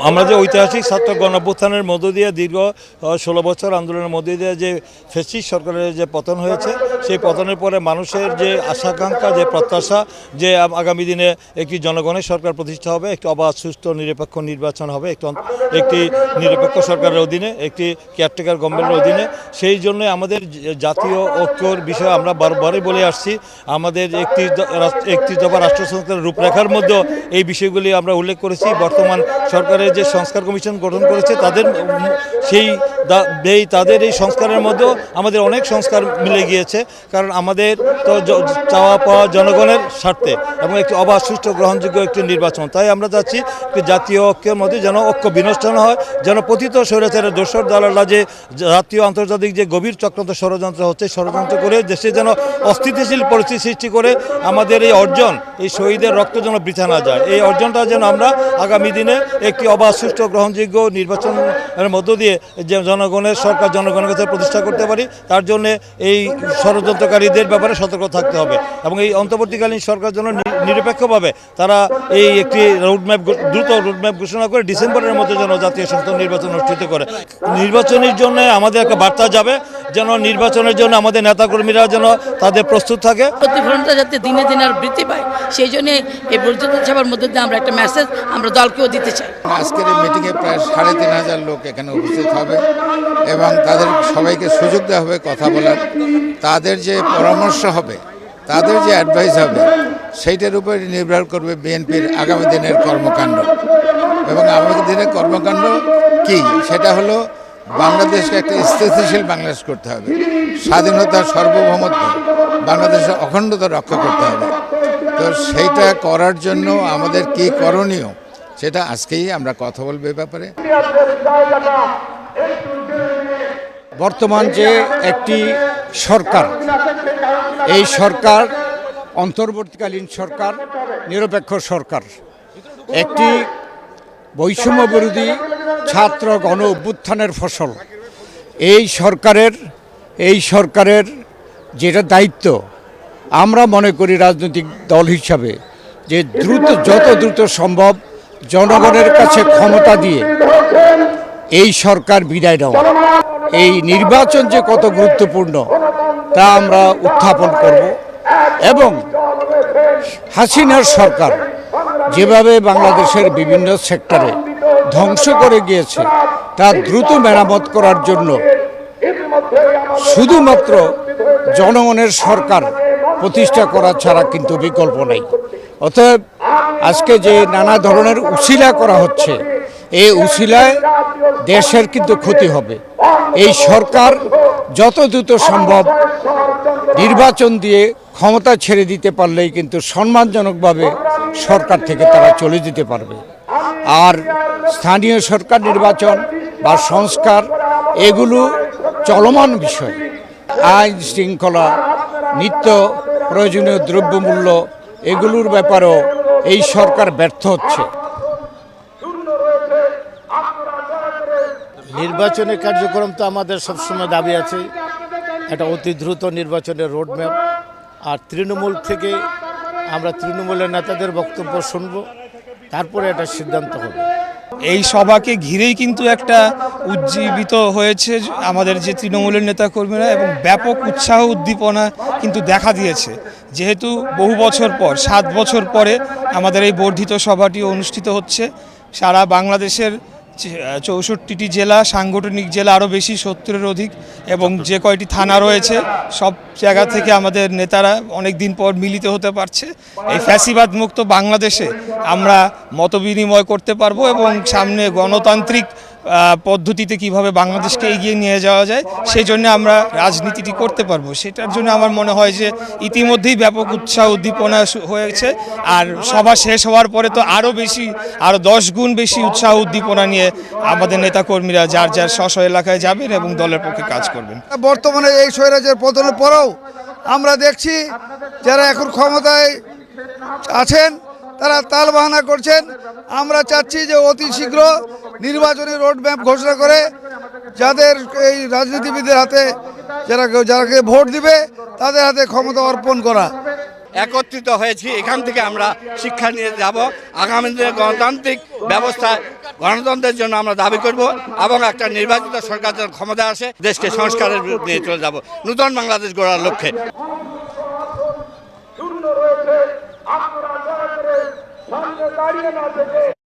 আমরা যে ঐতিহাসিক ছাত্র গণঅভ্যুত্থানের মধ্য দিয়ে দীর্ঘ 16 বছর আন্দোলনের মধ্য দিয়ে যে ফ্যাসিস্ট সরকারের যে পতন হয়েছে, সেই পতনের পরে মানুষের যে আশাকাঙ্ক্ষা, যে প্রত্যাশা যে আগামী দিনে একটি জনগণের সরকার প্রতিষ্ঠা হবে, একটি অবাধ সুষ্ঠু নিরপেক্ষ নির্বাচন হবে, একটি নিরপেক্ষ সরকারের অধীনে, একটি কেয়ারটেকার গভর্নমেন্টের অধীনে, সেই জন্য আমাদের জাতীয় ঐক্যর বিষয়ে আমরা বারবারই বলে আসছি। আমাদের একটি দফা রাষ্ট্রসংস্কারের রূপরেখার মধ্যে এই বিষয়গুলি আমরা উল্লেখ করেছি। বর্তমান সরকারের যে সংস্কার কমিশন গঠন করেছে তাদের এই সংস্কারের মধ্যেও আমাদের অনেক সংস্কার মিলে গিয়েছে, কারণ আমাদের তো চাওয়া পাওয়া জনগণের স্বার্থে এবং একটি অবাধ সুষ্ঠু গ্রহণযোগ্য একটি নির্বাচন। তাই আমরা চাচ্ছি একটি জাতীয় ঐক্যের মধ্যে যেন ঐক্য বিনষ্ট না হয়, যেন পতিত স্বৈরাচারের দোসর দালালরা যে জাতীয় আন্তর্জাতিক যে গভীর চক্রান্ত ষড়যন্ত্র হচ্ছে, ষড়যন্ত্র করে দেশে যেন অস্থিতিশীল পরিস্থিতি সৃষ্টি করে আমাদের এই অর্জন, এই শহীদের রক্ত যেন বৃথা না যায়, এই অর্জনটা যেন আমরা আগামী দিনে একটি অবাধ সুষ্ঠু গ্রহণযোগ্য নির্বাচনের মধ্য দিয়ে যে জনগণের সরকার জনগণের কাছে প্রতিষ্ঠা করতে পারি, তার জন্য এই ষড়যন্ত্রকারীদের ব্যাপারে সতর্ক থাকতে হবে এবং এই অন্তর্বর্তীকালীন সরকার যেন নিরপেক্ষভাবে তারা এই একটি দ্রুত রোডম্যাপ ঘোষণা করে ডিসেম্বরের মধ্যে যেন জাতীয় সংসদ নির্বাচন অনুষ্ঠিত করে। নির্বাচনের জন্য আমাদের একটা বার্তা যাবে, যেন নির্বাচনের জন্য আমাদের নেতাকর্মীরা যেন তাদের প্রস্তুত থাকে, প্রতিফলনটা যাতে দিনে দিনে আর বৃদ্ধি পায়, সেই জন্য এই বর্ধিত সভার মধ্যে দিয়ে আমরা একটা মেসেজ আমরা দলকেও দিতে চাই। আজকের এই মিটিংয়ে প্রায় ৩,৫০০ লোক এখানে উপস্থিত হবে এবং তাদের সবাইকে সুযোগ দেওয়া হবে কথা বলার, তাদের যে পরামর্শ হবে, তাদের যে অ্যাডভাইস হবে, সেইটার উপর নির্ভর করবে বিএনপির আগামী দিনের কর্মকাণ্ড। এবং আগামী দিনের কর্মকাণ্ড কি, সেটা হলো বাংলাদেশকে একটা স্থিতিশীল বাংলাদেশ করতে হবে, স্বাধীনতা সার্বভৌমত্ব বাংলাদেশের অখণ্ডতা রক্ষা করতে হবে। তো সেইটা করার জন্য আমাদের কি করণীয়, সেটা আজকেই আমরা কথা বলবো এই ব্যাপারে। বর্তমান যে একটি সরকার, এই সরকার অন্তর্বর্তীকালীন সরকার, নিরপেক্ষ সরকার, একটি বৈষম্য বিরোধী ছাত্র গণ অভ্যুত্থানের ফসল। এই সরকারের যেটা দায়িত্ব, আমরা মনে করি রাজনৈতিক দল হিসাবে যে যত দ্রুত সম্ভব জনগণের কাছে ক্ষমতা দিয়ে এই সরকার বিদায় নেওয়া। এই নির্বাচন যে কত গুরুত্বপূর্ণ তা আমরা উত্থাপন করব এবং হাসিনার সরকার যেভাবে বাংলাদেশের বিভিন্ন সেক্টরে ধ্বংস করে গিয়েছে তা দ্রুত মেরামত করার জন্য শুধুমাত্র জনগণের সরকার প্রতিষ্ঠা করা ছাড়া কিন্তু বিকল্প নেই। অতএব আজকে যে নানা ধরনের উছিলা করা হচ্ছে, এই উছিলায় দেশের কিন্তু ক্ষতি হবে। এই সরকার যত দ্রুত সম্ভব নির্বাচন দিয়ে ক্ষমতা ছেড়ে দিতে পারলেই কিন্তু সম্মানজনকভাবে সরকার থেকে তারা চলে যেতে পারবে। আর স্থানীয় সরকার নির্বাচন বা সংস্কার এগুলো চলমান বিষয়। আইন শৃঙ্খলা, নিত্য প্রয়োজনীয় দ্রব্যমূল্য এগুলোর ব্যাপারেও এই সরকার ব্যর্থ হচ্ছে। নির্বাচনের কার্যক্রম তো আমাদের সবসময় দাবি আছে, একটা অতি দ্রুত নির্বাচনের রোডম্যাপ। আর তৃণমূল থেকে আমরা তৃণমূলের নেতাদের বক্তব্য শুনব, তারপরে একটা সিদ্ধান্ত হবে। এই সভাকে ঘিরেই কিন্তু একটা উজ্জীবিত হয়েছে আমাদের যে তৃণমূলের নেতাকর্মীরা, এবং ব্যাপক উৎসাহ উদ্দীপনা কিন্তু দেখা দিয়েছে। যেহেতু বহু বছর পর, 7 বছর পরে আমাদের এই বর্ধিত সভাটি অনুষ্ঠিত হচ্ছে। সারা বাংলাদেশের 64টি জেলা, সাংগঠনিক জেলা আরও বেশি 70-এর অধিক, এবং যে কয়টি থানা রয়েছে সব জায়গা থেকে আমাদের নেতারা অনেক দিন পর মিলিত হতে পারছে। এই ফ্যাসিবাদ মুক্ত বাংলাদেশে আমরা মতবিনিময় করতে পারবো এবং সামনে গণতান্ত্রিক পদ্ধতিতে কিভাবে বাংলাদেশকে এগিয়ে নিয়ে যাওয়া যায় সেই জন্য আমরা রাজনীতিটি করতে পারবো। সেটার জন্য আমার মনে হয় যে ইতিমধ্যেই ব্যাপক উৎসাহ উদ্দীপনা হয়েছে, আর সভা শেষ হওয়ার পরে তো আরও 10 গুণ বেশি উৎসাহ উদ্দীপনা নিয়ে আমাদের নেতাকর্মীরা যার যার স্ব এলাকায় যাবেন এবং দলের পক্ষে কাজ করবেন। বর্তমানে এই স্বৈরাচার পতনের পরেও আমরা দেখছি যারা এখন ক্ষমতায় আছেন তারা তালবাহানা করছেন। আমরা চাচ্ছি যে অতি শীঘ্র নির্বাচনী রোডম্যাপ ঘোষণা করে যাদের এই রাজনীতিবিদদের হাতে যারাকে ভোট দিবে তাদের হাতে ক্ষমতা অর্পণ করা। একত্রিত হয়েছি, এখান থেকে আমরা শিক্ষা নিয়ে যাব, আগামী দিনে গণতান্ত্রিক ব্যবস্থা গণতন্ত্রের জন্য আমরা দাবি করব এবং একটা নির্বাচিত সরকার যেন ক্ষমতা আসে, দেশকে সংস্কারের নিয়ে চলে যাব, নূতন বাংলাদেশ গড়ার লক্ষ্যে। শূন্য রয়েছে, আপনারা দয়া করে সামনে দাঁড়িয়ে না থেকে